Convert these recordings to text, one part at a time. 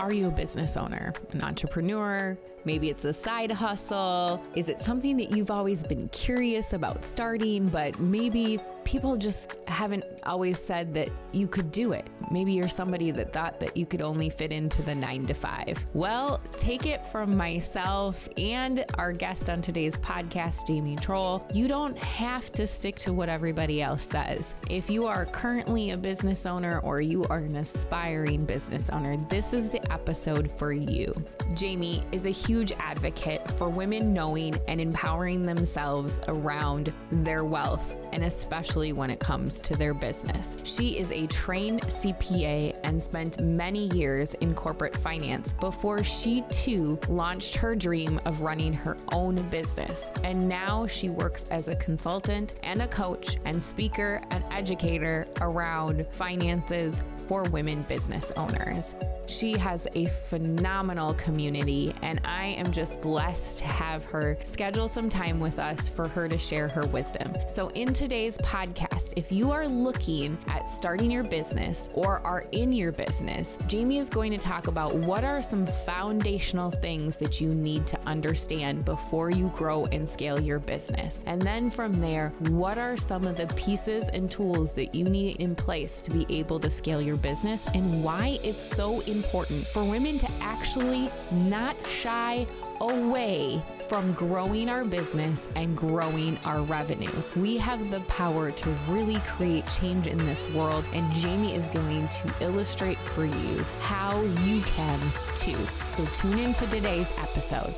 Are you a business owner, an entrepreneur? Maybe it's a side hustle. Is it something that you've always been curious about starting, but maybe people just haven't always said that you could do it? Maybe you're somebody that thought that you could only fit into the 9 to 5. Well, take it from myself and our guest on today's podcast, Jamie Trull. You don't have to stick to what everybody else says. If you are currently a business owner or you are an aspiring business owner, this is the episode for you. Jamie is a huge advocate for women knowing and empowering themselves around their wealth, and especially when it comes to their business. She is a trained CPA and spent many years in corporate finance before she too launched her dream of running her own business. And now she works as a consultant and a coach and speaker and educator around finances for women business owners. She has a phenomenal community, and I am just blessed to have her schedule some time with us for her to share her wisdom. So in today's podcast, if you are looking at starting your business or are in your business, Jamie is going to talk about what are some foundational things that you need to understand before you grow and scale your business. And then from there, what are some of the pieces and tools that you need in place to be able to scale your business, and why it's so important for women to actually not shy away from growing our business and growing our revenue. We have the power to really create change in this world, and Jamie is going to illustrate for you how you can too. So tune into today's episode.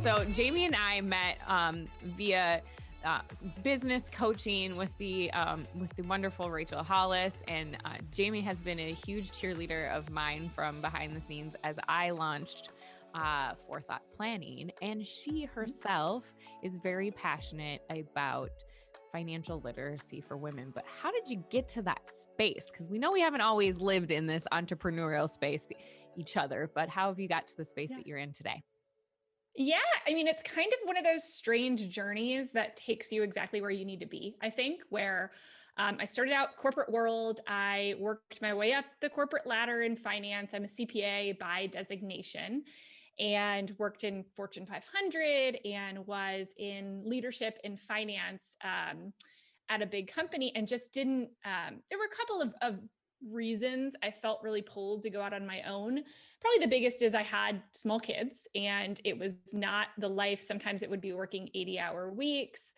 So Jamie and I met via business coaching with the wonderful Rachel Hollis, and Jamie has been a huge cheerleader of mine from behind the scenes as I launched Forethought Planning, and she herself is very passionate about financial literacy for women. But how did you get to that space? Because we know we haven't always lived in this entrepreneurial space each other, but how have you got to the space that you're in today? Yeah, I mean, it's kind of one of those strange journeys that takes you exactly where you need to be, I think, where I started out corporate world. I worked my way up the corporate ladder in finance. I'm a CPA by designation and worked in Fortune 500 and was in leadership in finance at a big company, and just didn't, there were a couple of reasons I felt really pulled to go out on my own. Probably the biggest is I had small kids and it was not the life. Sometimes it would be working 80-hour weeks.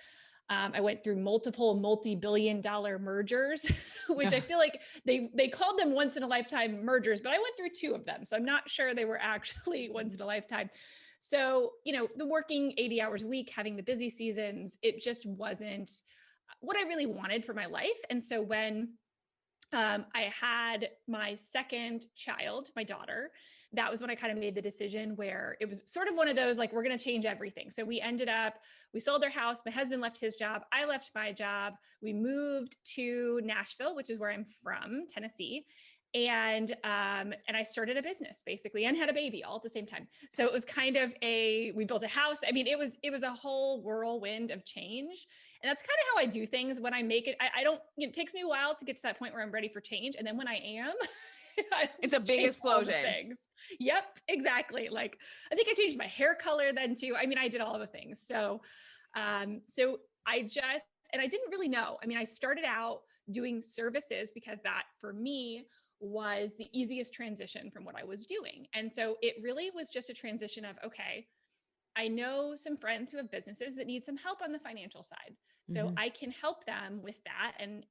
I went through multiple multi-billion-dollar mergers, which I feel like they called them once in a lifetime mergers, but I went through 2 of them. So I'm not sure they were actually once in a lifetime. So, the working 80 hours a week, having the busy seasons, it just wasn't what I really wanted for my life. And so when I had my second child, my daughter, that was when I kind of made the decision where it was sort of one of those, like, we're going to change everything. So we sold our house. My husband left his job. I left my job. We moved to Nashville, which is where I'm from, Tennessee. And I started a business basically and had a baby all at the same time. So it was kind of we built a house. I mean, it was a whole whirlwind of change. And that's kind of how I do things when I make it. I don't, it takes me a while to get to that point where I'm ready for change. And then when I am, It's a big explosion. Things. Yep, exactly. Like, I think I changed my hair color then too. I mean, I did all the things. So I didn't really know. I mean, I started out doing services because that for me was the easiest transition from what I was doing. And so it really was just a transition of, okay, I know some friends who have businesses that need some help on the financial side. So I can help them with that. And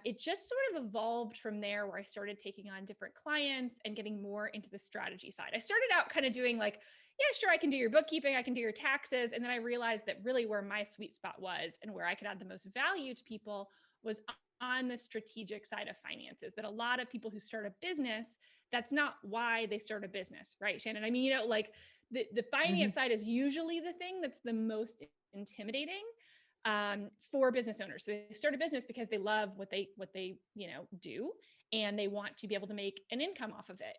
it just sort of evolved from there, where I started taking on different clients and getting more into the strategy side. I started out kind of doing like, yeah, sure, I can do your bookkeeping, I can do your taxes. And then I realized that really where my sweet spot was and where I could add the most value to people was on the strategic side of finances. That a lot of people who start a business, that's not why they start a business, right, Shannon? I mean, like the finance side is usually the thing that's the most intimidating for business owners. So they start a business because they love what they do, and they want to be able to make an income off of it.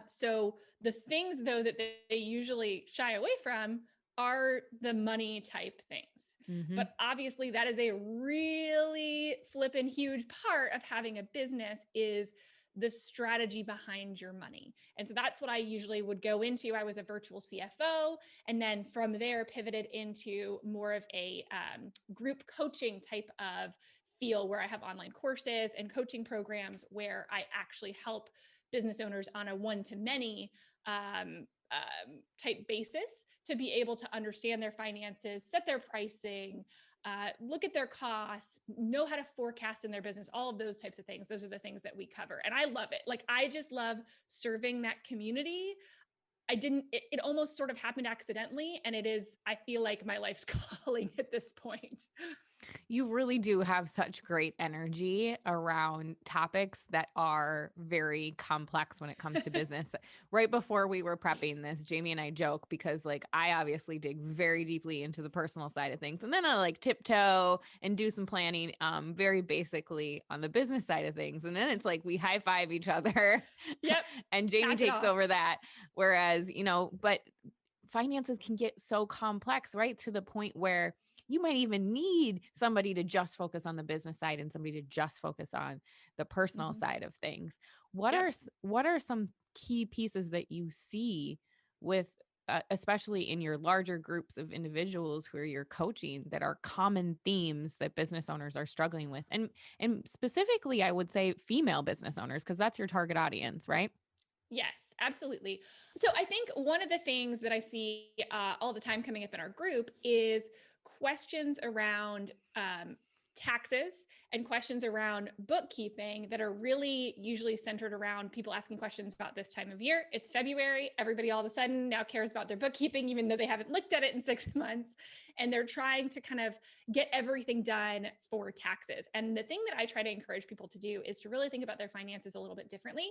So the things though that they usually shy away from are the money type things. Mm-hmm. But obviously that is a really flippin' huge part of having a business, is the strategy behind your money. And so that's what I usually would go into. I was a virtual CFO, and then from there pivoted into more of a group coaching type of feel, where I have online courses and coaching programs where I actually help business owners on a one-to-many type basis to be able to understand their finances, set their pricing, look at their costs, know how to forecast in their business, all of those types of things. Those are the things that we cover. And I love it. Like, I just love serving that community. It almost sort of happened accidentally. And it is, I feel like, my life's calling at this point. You really do have such great energy around topics that are very complex when it comes to business. Right before we were prepping this, Jamie and I joke because, like, I obviously dig very deeply into the personal side of things, and then I like tiptoe and do some planning very basically on the business side of things. And then it's like we high five each other Yep. and Jamie Pass it takes off. over that. Whereas, but finances can get so complex, right? To the point where you might even need somebody to just focus on the business side and somebody to just focus on the personal Mm-hmm. side of things. What Yep. are what are some key pieces that you see with especially in your larger groups of individuals who are you're coaching, that are common themes that business owners are struggling with? And specifically, I would say female business owners, because that's your target audience, right? Yes, absolutely. So I think one of the things that I see all the time coming up in our group is questions around taxes and questions around bookkeeping that are really usually centered around people asking questions about this time of year. It's February. Everybody all of a sudden now cares about their bookkeeping, even though they haven't looked at it in 6 months. And they're trying to kind of get everything done for taxes. And the thing that I try to encourage people to do is to really think about their finances a little bit differently,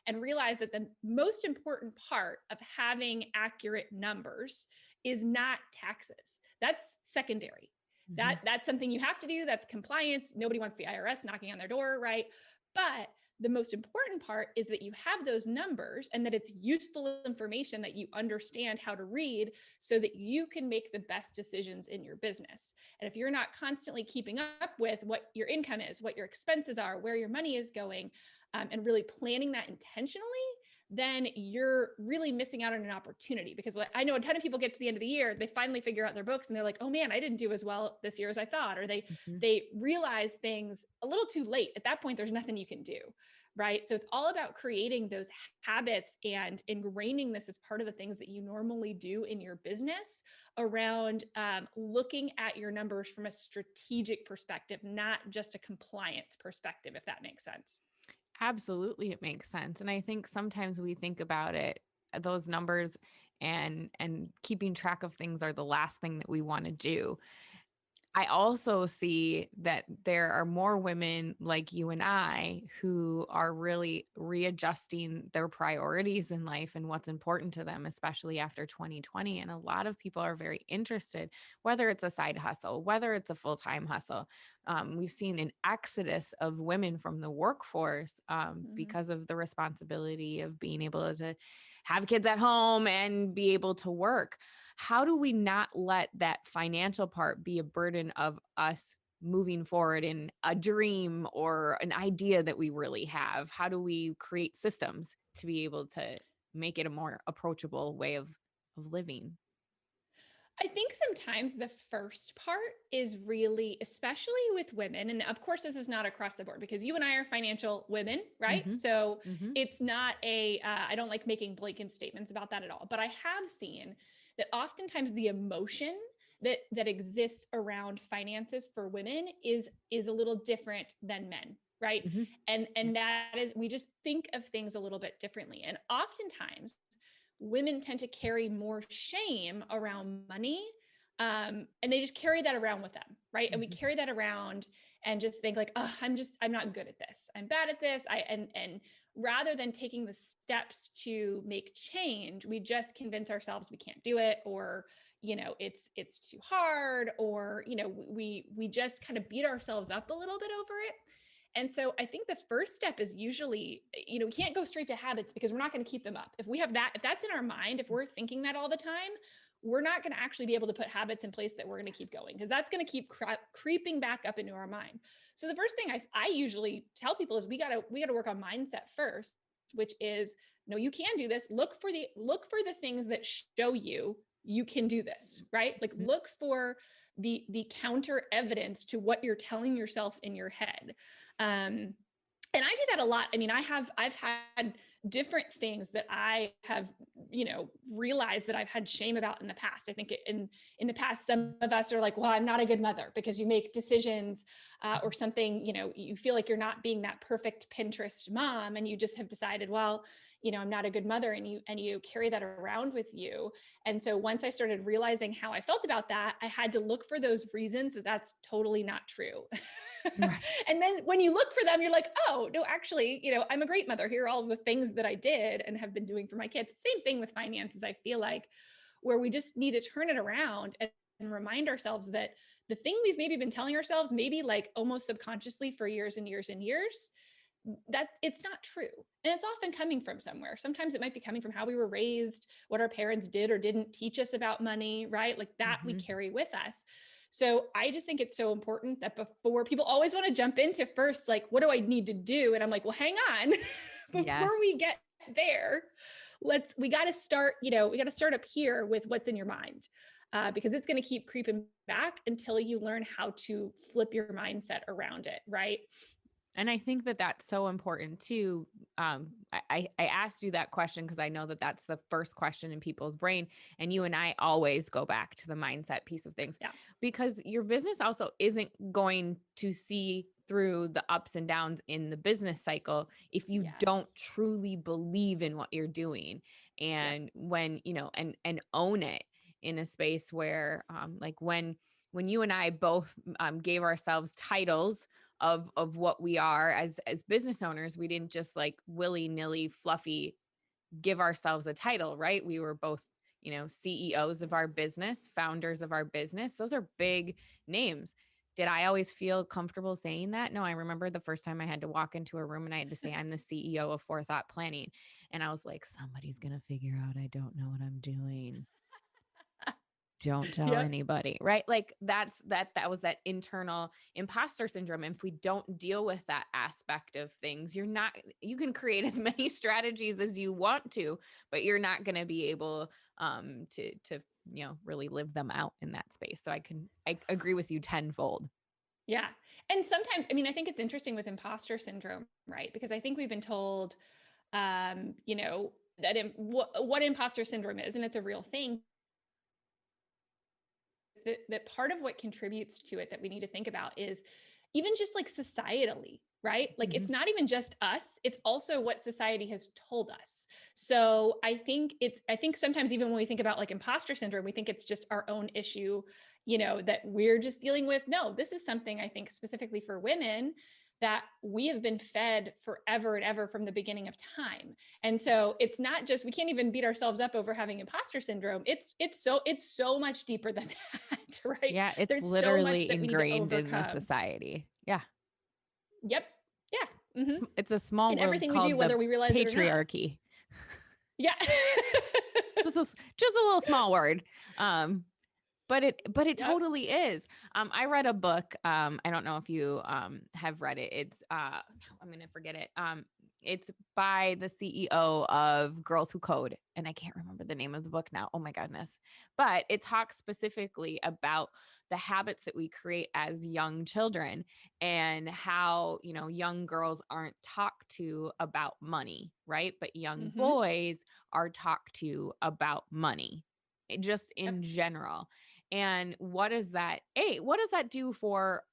and realize that the most important part of having accurate numbers is not taxes. That's secondary. Mm-hmm. That's something you have to do. That's compliance. Nobody wants the IRS knocking on their door, right? But the most important part is that you have those numbers and that it's useful information that you understand how to read so that you can make the best decisions in your business. And if you're not constantly keeping up with what your income is, what your expenses are, where your money is going, and really planning that intentionally, then you're really missing out on an opportunity. Because I know a ton of people get to the end of the year, they finally figure out their books and they're like, oh man, I didn't do as well this year as I thought. Or Mm-hmm. they realize things a little too late. At that point, there's nothing you can do. Right. So it's all about creating those habits and ingraining this as part of the things that you normally do in your business around looking at your numbers from a strategic perspective, not just a compliance perspective, if that makes sense. Absolutely, it makes sense. And I think sometimes we think about it, those numbers and keeping track of things are the last thing that we want to do. I also see that there are more women like you and I who are really readjusting their priorities in life and what's important to them, especially after 2020. And a lot of people are very interested, whether it's a side hustle, whether it's a full-time hustle. We've seen an exodus of women from the workforce Mm-hmm. because of the responsibility of being able to have kids at home and be able to work. How do we not let that financial part be a burden of us moving forward in a dream or an idea that we really have? How do we create systems to be able to make it a more approachable way of living? I think sometimes the first part is really, especially with women, and of course, this is not across the board because you and I are financial women, right? Mm-hmm. So Mm-hmm. it's not I don't like making blanket statements about that at all. But I have seen that oftentimes the emotion that exists around finances for women is a little different than men, right? Mm-hmm. Yeah. And that is, we just think of things a little bit differently. And oftentimes women tend to carry more shame around money. And they just carry that around with them, right? And we Mm-hmm. carry that around and just think like, oh, I'm not good at this. I'm bad at this. And rather than taking the steps to make change, we just convince ourselves we can't do it, or, it's too hard, or, we just kind of beat ourselves up a little bit over it. And so I think the first step is usually, we can't go straight to habits because we're not going to keep them up. If that's in our mind, if we're thinking that all the time, we're not going to actually be able to put habits in place that we're going to keep going, because that's going to keep creeping back up into our mind. So the first thing I usually tell people is we got to work on mindset first, which is, no, you can do this. Look for the things that show you can do this, right? Like Mhm. look for the counter evidence to what you're telling yourself in your head. And I do that a lot. I mean, I've had different things that I have, realized that I've had shame about in the past. I think in the past, some of us are like, well, I'm not a good mother because you make decisions or something, you feel like you're not being that perfect Pinterest mom, and you just have decided, well, I'm not a good mother, and you carry that around with you. And so once I started realizing how I felt about that, I had to look for those reasons that that's totally not true. Right. And then when you look for them, you're like, oh, no, actually, I'm a great mother. Here are all the things that I did and have been doing for my kids. Same thing with finances, I feel like, where we just need to turn it around and remind ourselves that the thing we've maybe been telling ourselves, maybe like almost subconsciously for years and years and years, that it's not true. And it's often coming from somewhere. Sometimes it might be coming from how we were raised, what our parents did or didn't teach us about money, right? Like that we Mhm. carry with us. So I just think it's so important that before, people always want to jump into first, like, what do I need to do? And I'm like, well, hang on. Yes. Before we get there, we got to start, we got to start up here with what's in your mind. Because it's going to keep creeping back until you learn how to flip your mindset around it, right? And I think that that's so important too. I asked you that question because I know that that's the first question in people's brain. And you and I always go back to the mindset piece of things, Yeah. because your business also isn't going to see through the ups and downs in the business cycle if you Yes. don't truly believe in what you're doing. Yep. And when, and own it in a space where, like when you and I both gave ourselves titles of what we are as business owners, we didn't just like willy-nilly fluffy give ourselves a title, right? We were both, CEOs of our business, founders of our business. Those are big names. Did I always feel comfortable saying that? No, I remember the first time I had to walk into a room and I had to say, I'm the CEO of Forethought Planning. And I was like, somebody's going to figure out I don't know what I'm doing. Don't tell Yep. anybody, right? Like that was that internal imposter syndrome. And if we don't deal with that aspect of things, you can create as many strategies as you want to, but you're not going to be able to really live them out in that space. So I agree with you tenfold. Yeah. And sometimes, I mean, I think it's interesting with imposter syndrome, right? Because I think we've been told, that what imposter syndrome is, and it's a real thing. That part of what contributes to it that we need to think about is even just like societally, right? Like Mhm. it's not even just us, it's also what society has told us. So I think sometimes even when we think about like imposter syndrome, we think it's just our own issue, that we're just dealing with. No, this is something I think specifically for women that we have been fed forever and ever from the beginning of time. And so it's not just, we can't even beat ourselves up over having imposter syndrome. It's so much deeper than that, right? Yeah, it's There's so much literally that we need to ingrained in the overcome. society. Yeah. Yep. Yeah. It's a small And world everything we do, called the whether we realize it or not. patriarchy. Yeah. Just a little small word. Um, but it Yep. totally is. I read a book. I don't know if you have read it. It's I'm gonna forget it. It's by the CEO of Girls Who Code, and I can't remember the name of the book now. Oh my goodness. But it talks specifically about the habits that we create as young children and how, young girls aren't talked to about money, right? But young Mm-hmm. boys are talked to about money, just Yep. in general. And what does that do for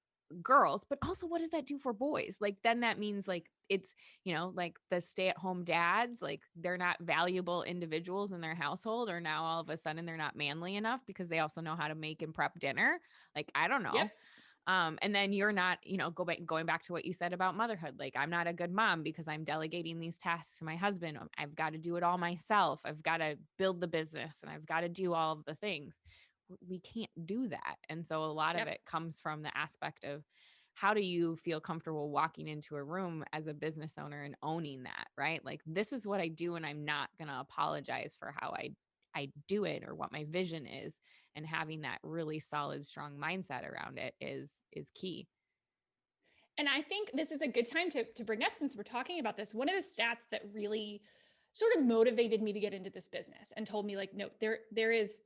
girls, but also what does that do for boys? Like then that means like it's, like the stay-at-home dads, like they're not valuable individuals in their household, or now all of a sudden they're not manly enough because they also know how to make and prep dinner. Like I don't Yep. know. And then you're not, going back to what you said about motherhood. Like I'm not a good mom because I'm delegating these tasks to my husband. I've got to do it all myself. I've got to build the business and I've got to do all of the things. We can't do that. And so a lot of Yep. it comes from the aspect of how do you feel comfortable walking into a room as a business owner and owning that, right? Like this is what I do and I'm not going to apologize for how I do it or what my vision is, and having that really solid, strong mindset around it is key. And I think this is a good time to bring up, since we're talking about this, one of the stats that really sort of motivated me to get into this business and told me like, no, there is,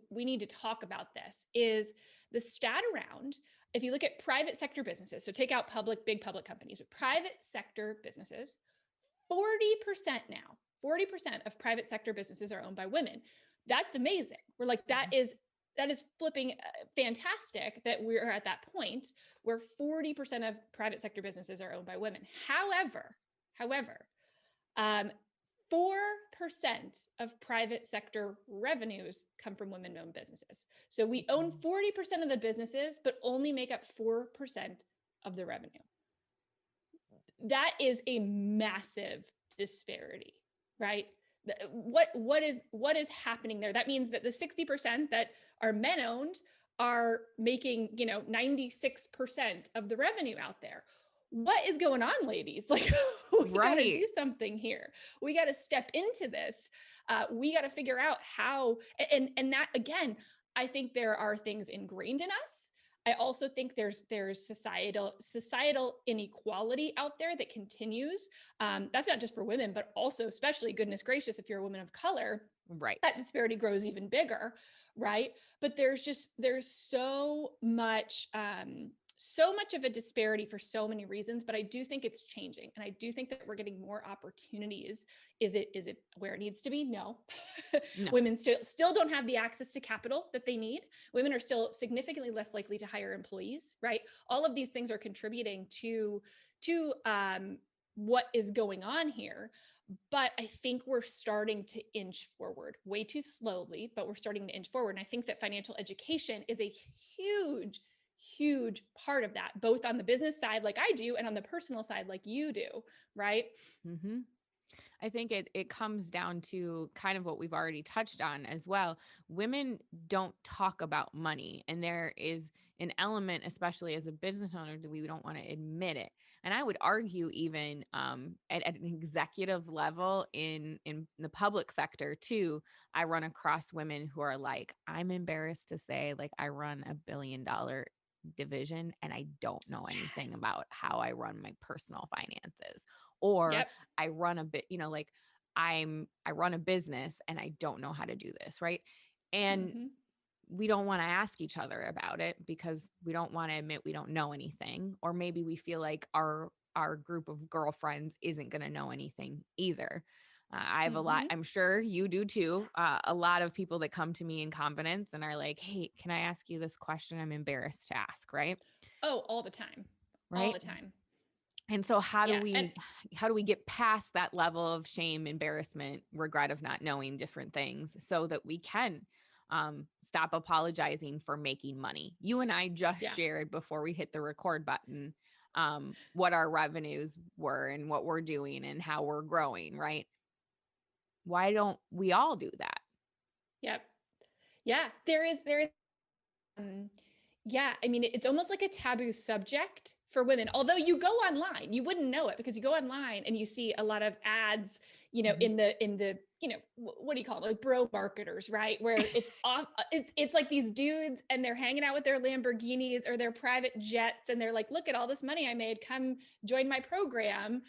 we need to talk about this, is the stat around, if you look at private sector businesses, so take out big public companies, but private sector businesses, 40% now, 40% of private sector businesses are owned by women. That's amazing. We're like, that is flipping fantastic that we're at that point where 40% of private sector businesses are owned by women. However, 4% of private sector revenues come from women-owned businesses. So we own 40% of the businesses, but only make up 4% of the revenue. That is a massive disparity, right? What is happening there? That means that the 60% that are men owned are making, 96% of the revenue out there. What is going on, ladies? Like, we got to do something here. We got to step into this. We got to figure out how, and that, again, I think there are things ingrained in us. I also think there's societal inequality out there that continues. That's not just for women, but also, especially, goodness gracious, if you're a woman of color, right, that disparity grows even bigger, right? But there's so much of a disparity for so many reasons, but I do think it's changing. And I do think that we're getting more opportunities. Is it where it needs to be? No. No. Women still don't have the access to capital that they need. Women are still significantly less likely to hire employees, right? All of these things are contributing to what is going on here. But I think we're starting to inch forward, way too slowly, but we're starting to inch forward. And I think that financial education is a huge part of that, both on the business side, like I do, and on the personal side, like you do, right? Mm-hmm. I think it comes down to kind of what we've already touched on as well. Women don't talk about money, and there is an element, especially as a business owner, that we don't want to admit it. And I would argue even at an executive level in the public sector too, I run across women who are like, I'm embarrassed to say, like, I run $1 billion division and I don't know anything about how I run my personal finances. Or Yep. I run a bit, like I run a business and I don't know how to do this, right? And we don't want to ask each other about it because we don't want to admit we don't know anything, or maybe we feel like our group of girlfriends isn't going to know anything either. I have a lot, I'm sure you do too, a lot of people that come to me in confidence and are like, hey, can I ask you this question? I'm embarrassed to ask, right? Oh, all the time. Right. All the time. And so how do we get past that level of shame, embarrassment, regret of not knowing different things so that we can stop apologizing for making money? You and I just shared before we hit the record button what our revenues were and what we're doing and how we're growing, right? Why don't we all do that? Yep. Yeah, there is yeah, I mean, it's almost like a taboo subject for women. Although you go online, you wouldn't know it because you go online and you see a lot of ads, in the, what do you call them? Like bro marketers, right? Where it's off, it's like these dudes and they're hanging out with their Lamborghinis or their private jets. And they're like, look at all this money I made, come join my program.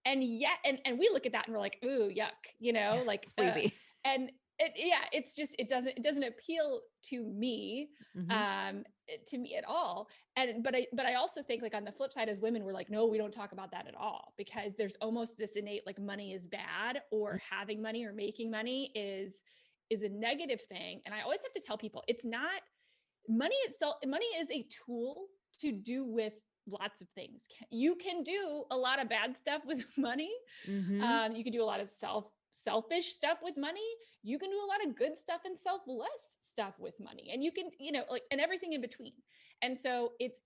And yet, and we look at that and we're like, ooh, yuck, like, sleazy. And it's just, it doesn't appeal to me, at all. But I also think, like, on the flip side, as women, we're like, no, we don't talk about that at all, because there's almost this innate, like, money is bad, or having money or making money is a negative thing. And I always have to tell people, it's not money itself. Money is a tool to do with lots of things. You can do a lot of bad stuff with money. You can do a lot of selfish stuff with money. You can do a lot of good stuff and selfless stuff with money, and you can, like, and everything in between. And so it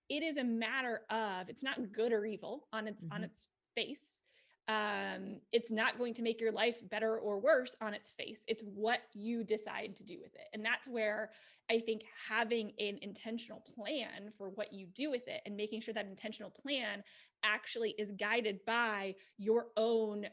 is a matter of, it's not good or evil on its face. It's not going to make your life better or worse on its face. It's what you decide to do with it. And that's where I think having an intentional plan for what you do with it, and making sure that intentional plan actually is guided by your own,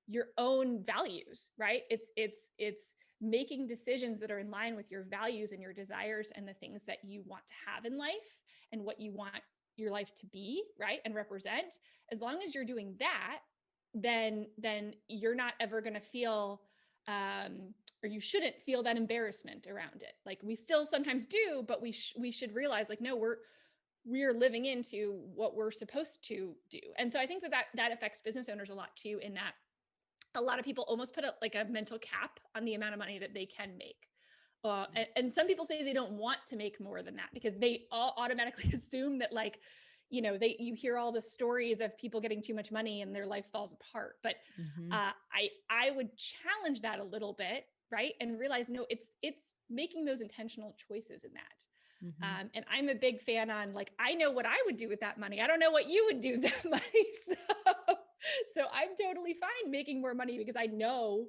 your own values, right? It's making decisions that are in line with your values and your desires and the things that you want to have in life and what you want your life to be, right? And represent. As long as you're doing that, then you're not ever going to feel or you shouldn't feel that embarrassment around it. Like we still sometimes do, but we should realize like, no, we're living into what we're supposed to do. And so I think that affects business owners a lot too, in that a lot of people almost put like a mental cap on the amount of money that they can make. And some people say they don't want to make more than that because they all automatically assume that like, you hear all the stories of people getting too much money and their life falls apart. But Mm-hmm. I would challenge that a little bit, right? And realize, no, it's making those intentional choices in that. Mm-hmm. And I'm a big fan on like, I know what I would do with that money. I don't know what you would do with that money. So I'm totally fine making more money because I know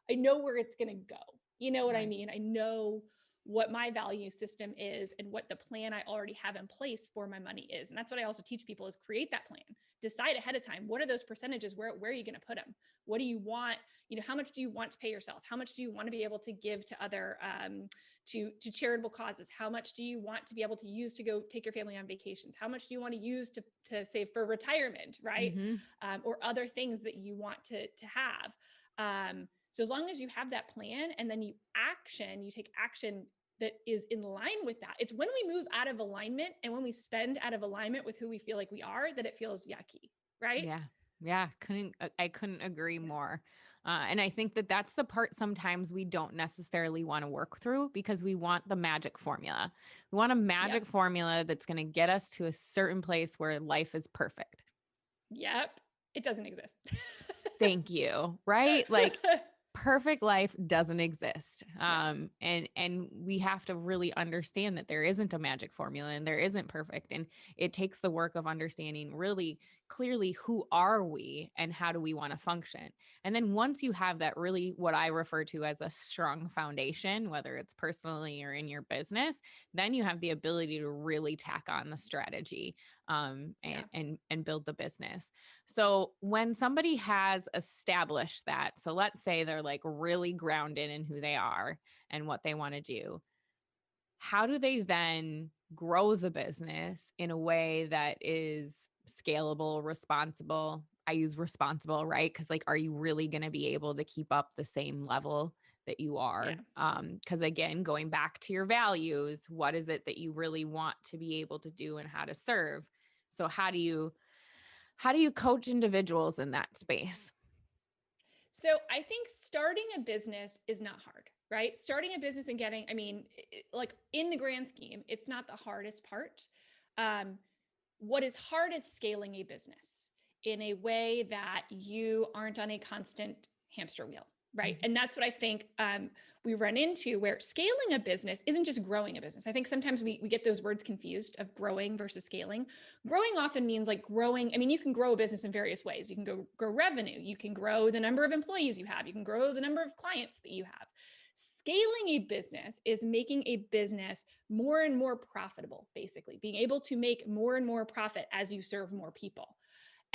where it's going to go. You know what I Right. mean? I know what my value system is and what the plan I already have in place for my money is. And that's what I also teach people is create that plan. Decide ahead of time. What are those percentages? Where are you going to put them? What do you want? How much do you want to pay yourself? How much do you want to be able to give to other to charitable causes? How much do you want to be able to use to go take your family on vacations? How much do you want to use to save for retirement, right? Mm-hmm. Or other things that you want to have. So as long as you have that plan and then you take action that is in line with that. It's when we move out of alignment and when we spend out of alignment with who we feel like we are that it feels yucky, right? Yeah. Yeah. I couldn't agree more. And I think that that's the part sometimes we don't necessarily want to work through because we want the magic formula. We want a Yep. magic formula that's going to get us to a certain place where life is perfect. Yep. It doesn't exist. Thank you. Right? Like perfect life doesn't exist. No. And we have to really understand that there isn't a magic formula and there isn't perfect. And it takes the work of understanding really clearly who are we and how do we want to function. And then once you have that really what I refer to as a strong foundation, whether it's personally or in your business, then you have the ability to really tack on the strategy Yeah. and build the business. So when somebody has established that, so let's say they're like really grounded in who they are and what they want to do, how do they then grow the business in a way that is scalable, responsible? I use responsible, right? Because like, are you really going to be able to keep up the same level that you Yeah. are? Because again, going back to your values, what is it that you really want to be able to do and how to serve? So how do you coach individuals in that space? So I think starting a business is not hard, right? Starting a business and getting, I mean, like in the grand scheme, it's not the hardest part. Um, what is hard is scaling a business in a way that you aren't on a constant hamster wheel, right? Mhm. And that's what I think we run into, where scaling a business isn't just growing a business. I think sometimes we get those words confused of growing versus scaling. Growing often means like growing. I mean, you can grow a business in various ways. You can grow revenue. You can grow the number of employees you have. You can grow the number of clients that you have. Scaling a business is making a business more and more profitable, basically being able to make more and more profit as you serve more people.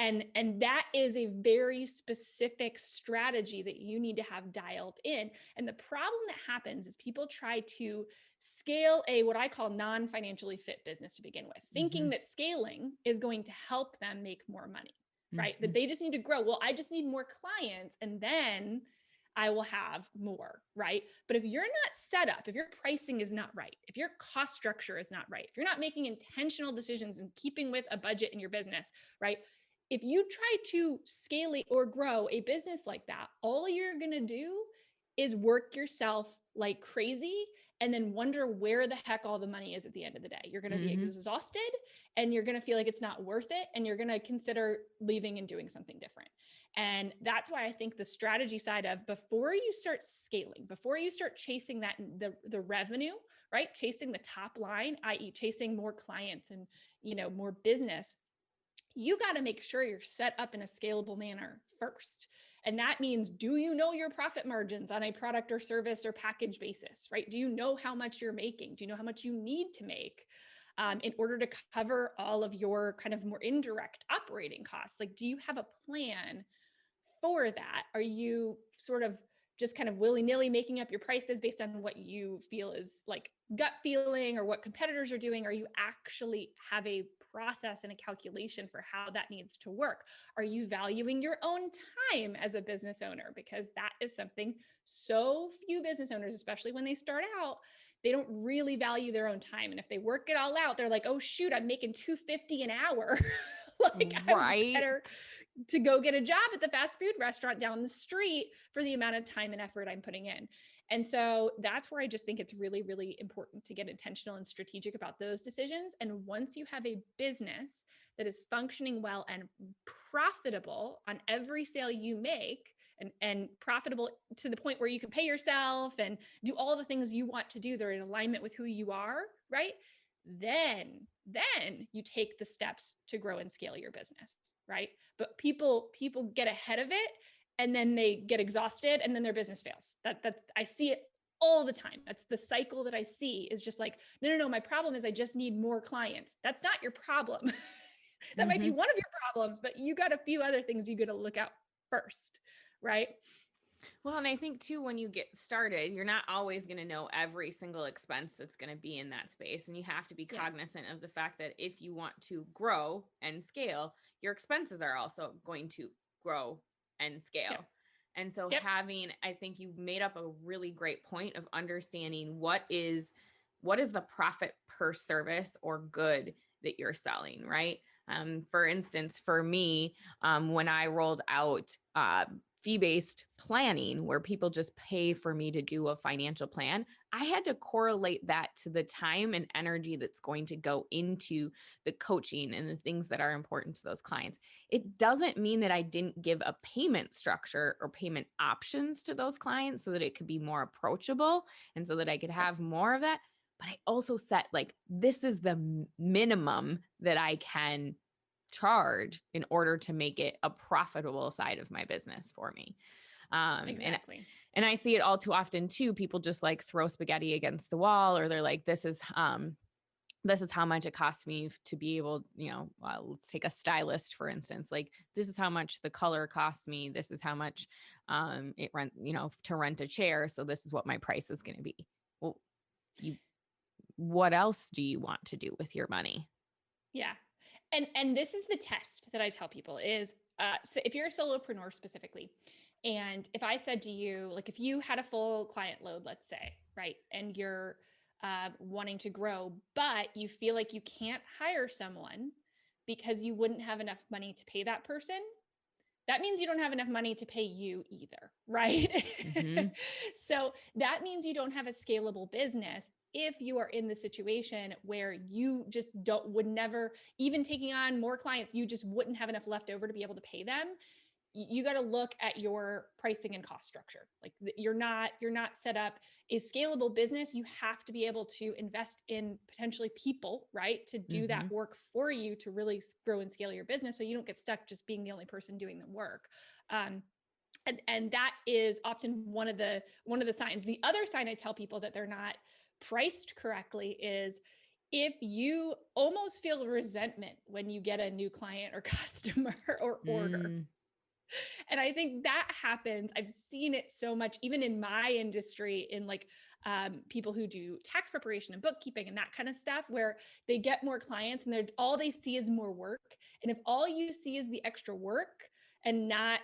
And that is a very specific strategy that you need to have dialed in. And the problem that happens is people try to scale a what I call non-financially fit business to begin with, thinking Mhm. that scaling is going to help them make more money, right? That Mhm. they just need to grow. Well, I just need more clients and then I will have more, right? But if you're not set up, if your pricing is not right, if your cost structure is not right, if you're not making intentional decisions and keeping with a budget in your business, right? If you try to scale it or grow a business like that, all you're going to do is work yourself like crazy and then wonder where the heck all the money is at the end of the day. You're going to be Mhm. exhausted and you're going to feel like it's not worth it and you're going to consider leaving and doing something different. And that's why I think the strategy side of before you start scaling, before you start chasing that the revenue, right? Chasing the top line, i.e. chasing more clients and more business, you got to make sure you're set up in a scalable manner first. And that means, do you know your profit margins on a product or service or package basis, right? Do you know how much you're making? Do you know how much you need to make in order to cover all of your kind of more indirect operating costs? Like, do you have a plan for that, are you sort of just kind of willy-nilly making up your prices based on what you feel is like gut feeling or what competitors are doing? Or you actually have a process and a calculation for how that needs to work? Are you valuing your own time as a business owner? Because that is something so few business owners, especially when they start out, they don't really value their own time. And if they work it all out, they're like, oh shoot, I'm making $250 an hour. Like I'm Right. better to go get a job at the fast food restaurant down the street for the amount of time and effort I'm putting in. And so that's where I just think it's really, really important to get intentional and strategic about those decisions. And once you have a business that is functioning well and profitable on every sale you make, and profitable to the point where you can pay yourself and do all the things you want to do that are in alignment with who you are, right? Then you take the steps to grow and scale your business, right? But people get ahead of it and then they get exhausted and then their business fails. That's I see it all the time. That's the cycle that I see, is just like, no, my problem is I just need more clients. That's not your problem. That might be Mm-hmm. one of your problems, but you got a few other things you got to look out first, right? Well, and I think too, when you get started, you're not always going to know every single expense that's going to be in that space. And you have to be Yeah. cognizant of the fact that if you want to grow and scale, your expenses are also going to grow and scale. Yep. And so Yep. I think you made up a really great point of understanding what is the profit per service or good that you're selling, right? For instance, for me, when I rolled out fee-based planning, where people just pay for me to do a financial plan, I had to correlate that to the time and energy that's going to go into the coaching and the things that are important to those clients. It doesn't mean that I didn't give a payment structure or payment options to those clients so that it could be more approachable and so that I could have more of that. But I also set like, this is the minimum that I can charge in order to make it a profitable side of my business for me. Exactly. And I see it all too often too. People just like throw spaghetti against the wall, or they're like, this is how much it costs me to be able, let's take a stylist, for instance. Like, this is how much the color costs me. This is how much to rent a chair. So this is what my price is going to be. Well, what else do you want to do with your money? Yeah. And this is the test that I tell people is, so if you're a solopreneur specifically, and if I said to you, like, if you had a full client load, let's say, right, and you're wanting to grow, but you feel like you can't hire someone because you wouldn't have enough money to pay that person, that means you don't have enough money to pay you either, right? Mm-hmm. So that means you don't have a scalable business if you are in the situation where you just would never, even taking on more clients, you just wouldn't have enough left over to be able to pay them. You got to look at your pricing and cost structure. Like, you're not set up a scalable business. You have to be able to invest in potentially people, right, to do Mm-hmm. that work for you to really grow and scale your business, so you don't get stuck just being the only person doing the work. And that is often one of the signs. The other sign I tell people that they're not priced correctly is if you almost feel resentment when you get a new client or customer or order. And I think that happens. I've seen it so much, even in my industry, in like people who do tax preparation and bookkeeping and that kind of stuff, where they get more clients and all they see is more work. And if all you see is the extra work and not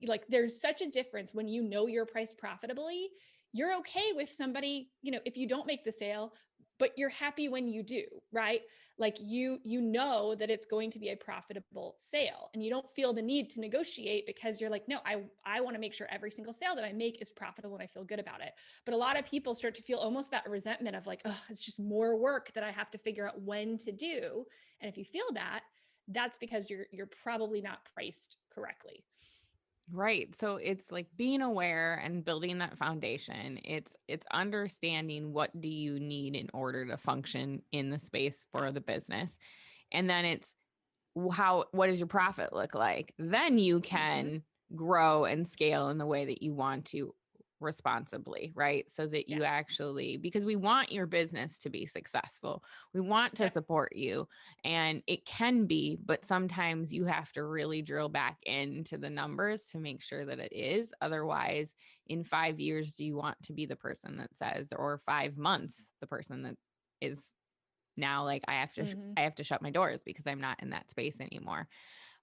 like, there's such a difference when you know you're priced profitably. You're okay with somebody, if you don't make the sale, but you're happy when you do, right? Like, you know that it's going to be a profitable sale, and you don't feel the need to negotiate because you're like, no, I want to make sure every single sale that I make is profitable and I feel good about it. But a lot of people start to feel almost that resentment of like, oh, it's just more work that I have to figure out when to do. And if you feel that, that's because you're probably not priced correctly. Right. So it's like being aware and building that foundation. It's understanding what do you need in order to function in the space for the business. And then it's what does your profit look like? Then you can grow and scale in the way that you want to. responsibly, right? So that you Yes. actually, because we want your business to be successful. We want to Yep. support you, and it can be, but sometimes you have to really drill back into the numbers to make sure that it is. Otherwise, in 5 years, do you want to be the person that says, or 5 months, the person that is now like, I have to shut my doors because I'm not in that space anymore.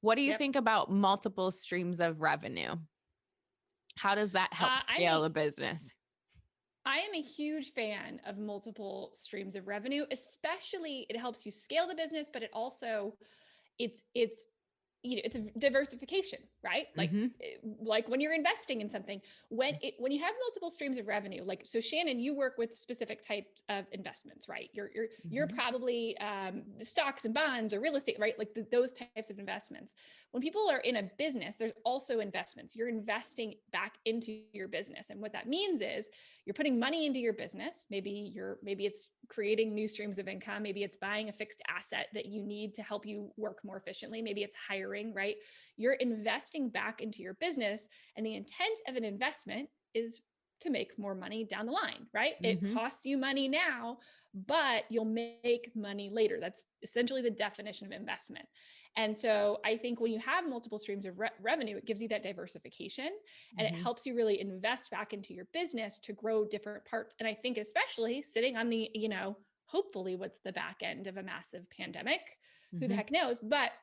What do you Yep. think about multiple streams of revenue? How does that help scale a business? I am a huge fan of multiple streams of revenue, especially it helps you scale the business, but it also it's it's a diversification, right? Mhm. Like when you're investing in something, when you have multiple streams of revenue, like, so Shannon, you work with specific types of investments, right? You're Mhm. probably stocks and bonds or real estate, right? Like those types of investments. When people are in a business, there's also investments. You're investing back into your business, and what that means is you're putting money into your business. Maybe it's creating new streams of income. Maybe it's buying a fixed asset that you need to help you work more efficiently. Maybe it's hiring, right? You're investing back into your business, and the intent of an investment is to make more money down the line, right? It Mhm. costs you money now, but you'll make money later. That's essentially the definition of investment. And so I think when you have multiple streams of revenue, it gives you that diversification, and it Mhm. helps you really invest back into your business to grow different parts. And I think especially sitting on the, hopefully what's the back end of a massive pandemic, who the Mhm. heck knows, but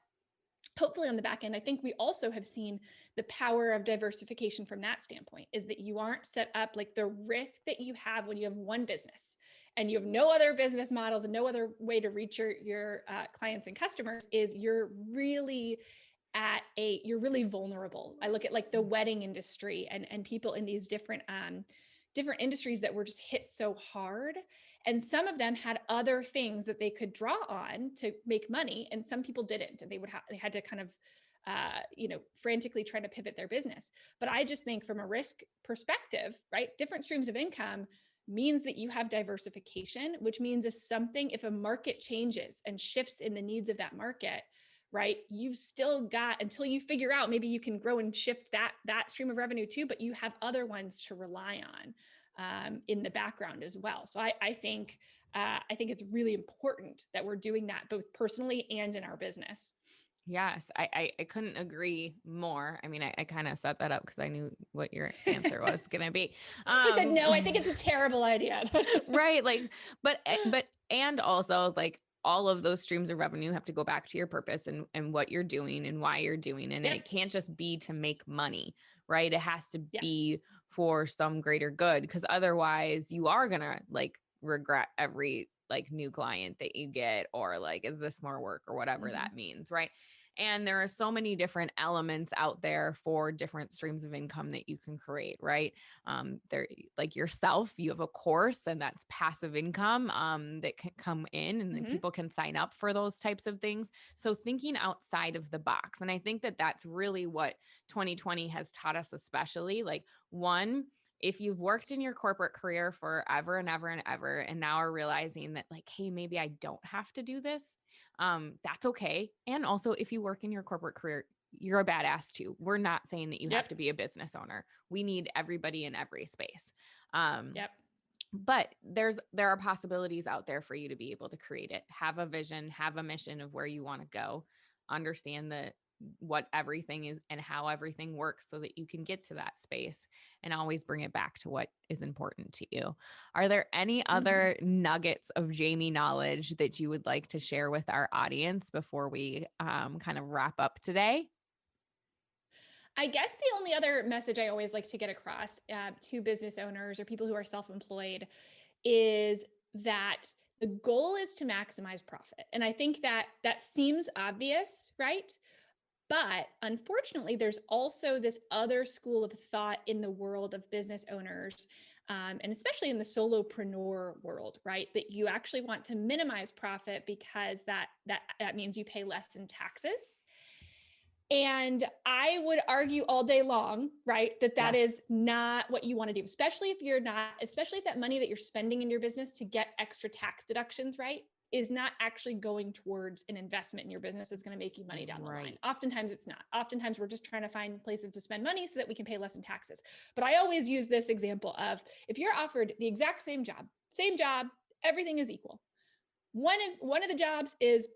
hopefully on the back end, I think we also have seen the power of diversification from that standpoint, is that you aren't set up like the risk that you have when you have one business and you have no other business models and no other way to reach your clients and customers, is you're really vulnerable. I look at like the wedding industry and people in these different industries that were just hit so hard, and some of them had other things that they could draw on to make money, and some people didn't, and they had to kind of frantically try to pivot their business. But I just think from a risk perspective, right, different streams of income means that you have diversification, which means if a market changes and shifts in the needs of that market, right, you've still got, until you figure out, maybe you can grow and shift that stream of revenue too, but you have other ones to rely on in the background as well. So I think it's really important that we're doing that both personally and in our business. Yes, I couldn't agree more. I mean, I kind of set that up because I knew what your answer was going to be. I said, no, I think it's a terrible idea. Right. Like, and also like all of those streams of revenue have to go back to your purpose and what you're doing and why you're doing it. And Yep. it can't just be to make money, right? It has to Yes. be for some greater good, because otherwise you are going to like regret every like new client that you get, or like, is this more work or whatever Mm-hmm. that means, right? And there are so many different elements out there for different streams of income that you can create, right? There, like yourself, you have a course, and that's passive income that can come in, and then Mm-hmm. people can sign up for those types of things. So thinking outside of the box. And I think that that's really what 2020 has taught us, especially like, one, if you've worked in your corporate career forever and ever and ever, and now are realizing that like, hey, maybe I don't have to do this, that's okay. And also, if you work in your corporate career, you're a badass too. We're not saying that you have Yep. to be a business owner. We need everybody in every space. Um, Yep. but there are possibilities out there for you to be able to create it, have a vision, have a mission of where you want to go, understand what everything is and how everything works so that you can get to that space, and always bring it back to what is important to you. Are there any Mm-hmm. other nuggets of Jamie knowledge that you would like to share with our audience before we kind of wrap up today? I guess the only other message I always like to get across to business owners or people who are self-employed is that the goal is to maximize profit. And I think that seems obvious, right? But unfortunately, there's also this other school of thought in the world of business owners, and especially in the solopreneur world, right? That you actually want to minimize profit because that means you pay less in taxes. And I would argue all day long, right, that Yes. is not what you want to do, especially if that money that you're spending in your business to get extra tax deductions, right? is not actually going towards an investment in your business that's going to make you money down the line. Oftentimes it's not. Oftentimes we're just trying to find places to spend money so that we can pay less in taxes. But I always use this example of, if you're offered the exact same job, everything is equal. One of the jobs is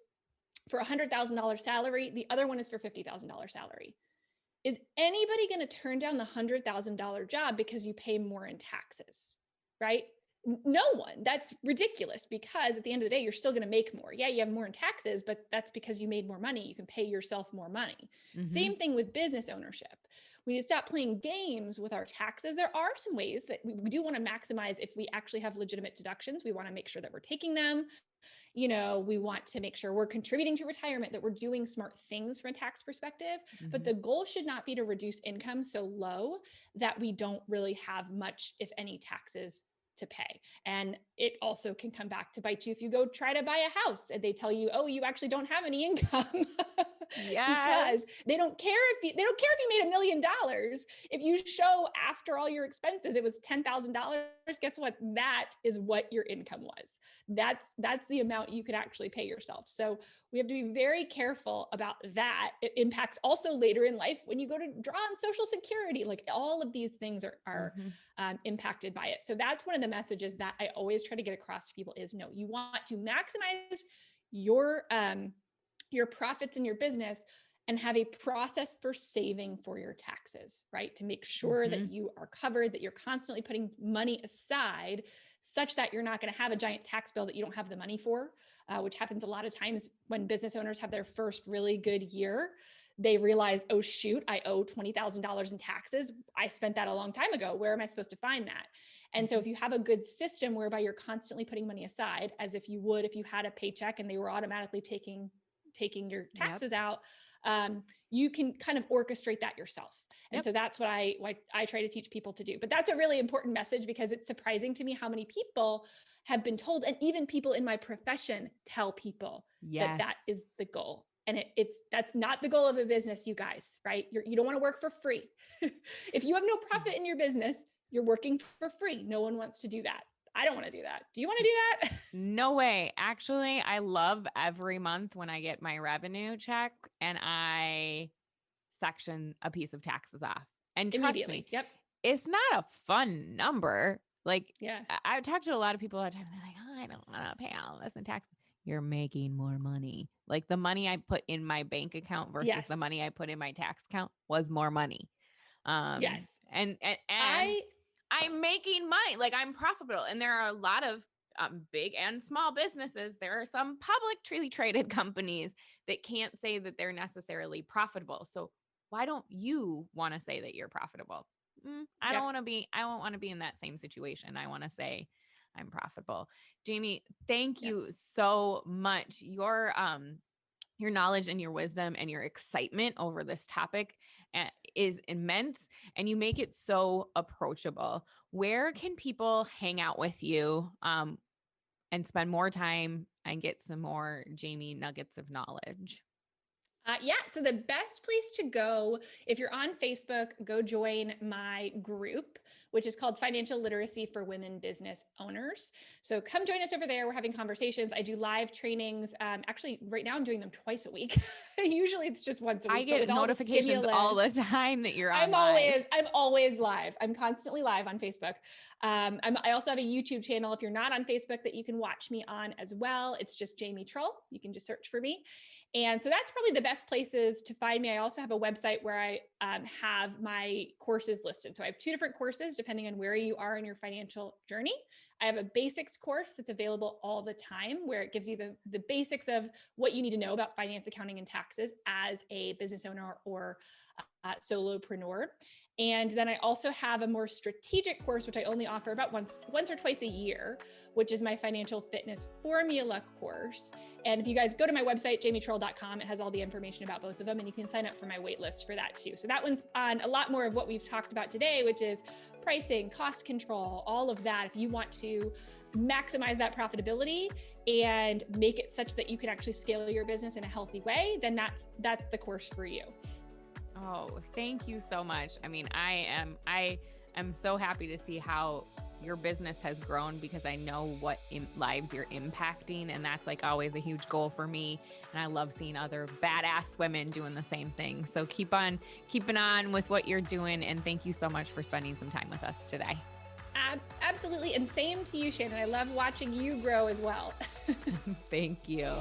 for $100,000 salary. The other one is for $50,000 salary. Is anybody going to turn down the $100,000 job because you pay more in taxes, right? No one. That's ridiculous, because at the end of the day, you're still going to make more. Yeah, you have more in taxes, but that's because you made more money. You can pay yourself more money. Same thing with business ownership. We need to stop playing games with our taxes. There are some ways that we do want to maximize if we actually have legitimate deductions. We want to make sure that we're taking them. You know, we want to make sure we're contributing to retirement, that we're doing smart things from a tax perspective. But the goal should not be to reduce income so low that we don't really have much, if any, taxes to pay. And it also can come back to bite you if you go try to buy a house and they tell you, oh, you actually don't have any income. Because they don't care if you made $1 million. If you show after all your expenses, it was $10,000. Guess what? That is what your income was. That's the amount you could actually pay yourself. So we have to be very careful about that. It impacts also later in life when you go to draw on Social Security. Like, all of these things are impacted by it. So that's one of the messages that I always try to get across to people is, no, you want to maximize your profits in your business and have a process for saving for your taxes, right? To make sure that you are covered, that you're constantly putting money aside such that you're not going to have a giant tax bill that you don't have the money for, which happens a lot of times when business owners have their first really good year. They realize, oh, shoot, I owe $20,000 in taxes. I spent that a long time ago. Where am I supposed to find that? And so if you have a good system whereby you're constantly putting money aside, as if you would if you had a paycheck and they were automatically taking your taxes out, you can kind of orchestrate that yourself. And so that's what I try to teach people to do. But that's a really important message, because it's surprising to me how many people have been told, and even people in my profession tell people that is the goal. And that's not the goal of a business, you guys, right? You don't want to work for free. If you have no profit in your business, you're working for free. No one wants to do that. I don't want to do that. Do you want to do that? No way. Actually, I love every month when I get my revenue check and I section a piece of taxes off. And trust me, it's not a fun number. Like, I've talked to a lot of people all the time. They're like, oh, I don't want to pay all this in taxes. You're making more money. Like, the money I put in my bank account versus the money I put in my tax account was more money. And I'm making money. Like, I'm profitable. And there are a lot of big and small businesses. There are some publicly traded companies that can't say that they're necessarily profitable. So why don't you want to say that you're profitable? I don't want to be in that same situation. I want to say I'm profitable. Jamie, thank you so much. Your knowledge and your wisdom and your excitement over this topic is immense, and you make it so approachable. Where can people hang out with you and spend more time and get some more Jamie nuggets of knowledge? So the best place to go, if you're on Facebook, go join my group, which is called Financial Literacy for Women Business Owners. So come join us over there. We're having conversations. I do live trainings. Actually, right now I'm doing them twice a week. Usually it's just once a week. I get notifications all the time that you're on. I'm always live. I'm constantly live on Facebook. I also have a YouTube channel, if you're not on Facebook, that you can watch me on as well. It's just Jamie Trull. You can just search for me. And so that's probably the best places to find me. I also have a website where I have my courses listed. So I have 2 different courses depending on where you are in your financial journey. I have a basics course that's available all the time, where it gives you the basics of what you need to know about finance, accounting, and taxes as a business owner or solopreneur. And then I also have a more strategic course, which I only offer about once or twice a year, which is my financial fitness formula course. And if you guys go to my website, jamietrull.com, it has all the information about both of them, and you can sign up for my wait list for that too. So that one's on a lot more of what we've talked about today, which is pricing, cost control, all of that. If you want to maximize that profitability and make it such that you can actually scale your business in a healthy way, then that's the course for you. Oh, thank you so much. I mean, I am so happy to see how your business has grown because I know what lives you're impacting. And that's like always a huge goal for me. And I love seeing other badass women doing the same thing. So keep on keeping on with what you're doing. And thank you so much for spending some time with us today. Absolutely. And same to you, Shannon. I love watching you grow as well. Thank you.